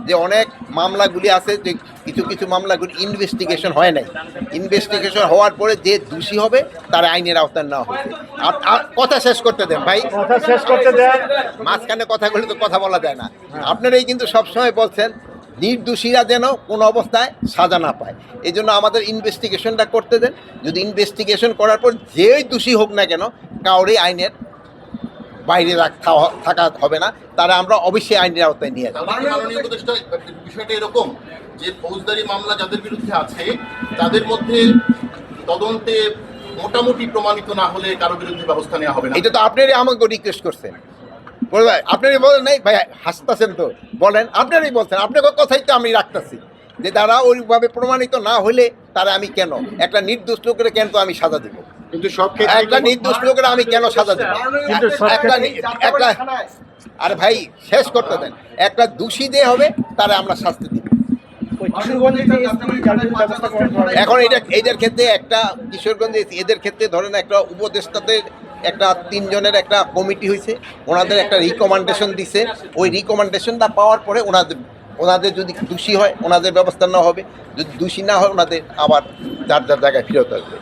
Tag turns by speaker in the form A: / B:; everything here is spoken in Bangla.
A: যে অনেক মামলাগুলি আছে যে কিছু কিছু মামলাগুলি ইনভেস্টিগেশন হয় নাই, ইনভেস্টিগেশন হওয়ার পরে যে দোষী হবে তার আইনের আওতায় নেওয়া হবে। কথা শেষ করতে দেন ভাই,
B: কথা শেষ করতে দেন।
A: মাঝখানে কথাগুলি তো কথা বলা যায় না। আপনারাই কিন্তু সবসময় বলছেন নির্দোষীরা যেন কোনো অবস্থায় সাজা না পায়, এই জন্য আমাদের ইনভেস্টিগেশনটা করতে দেন। যদি ইনভেস্টিগেশন করার পর যেই দোষী হোক না কেন, কাউরে আইনের বাইরে থাকা হবে না, তারা আমরা অবশ্যই আইনের আওতায় নিয়ে যাব।
C: মাননীয় উপদেষ্টা, বিষয়টা এরকম যে ফৌজদারি মামলা যাদের বিরুদ্ধে আছে তাদের মধ্যে তদন্তে মোটামুটি প্রমাণিত না হলে কারো বিরুদ্ধে ব্যবস্থা নেওয়া হবে না।
A: এটা তো আপনারই আমাকে রিকোয়েস্ট করছেন, আপনারই বলেন নাই ভাই, হাসতেছেন তো, বলেন আপনারই বলছেন, আপনার কথাই তো আমি রাখতেছি যে তারা ওইভাবে প্রমাণিত না হলে তারা আমি কেন একটা নির্দোষ লোকের কেন তো আমি সাজা দেবো,
B: কিন্তু সব ক্ষেত্রে
A: একটা নির্দোষ লোকের আমি কেন সাজা দেবো?
B: কিন্তু সব
A: একটা আরে ভাই শেষ করতে দেন, একটা দোষী দিয়ে হবে তারা আমরা শাস্তি দিব। এখন এদের ক্ষেত্রে একটা কিশোরগঞ্জে এদের ক্ষেত্রে ধরেন একটা উপদেষ্টাদের একটা 3 জনের একটা কমিটি হয়েছে, ওনাদের একটা রিকমেন্ডেশন দিছে, ওই রিকমেন্ডেশনটা পাওয়ার পরে ওনাদের যদি দোষী হয় ওনাদের ব্যবস্থা নেওয়া হবে, যদি দোষী না হয় ওনাদের আবার যার যার জায়গায় ফেরত আসবে।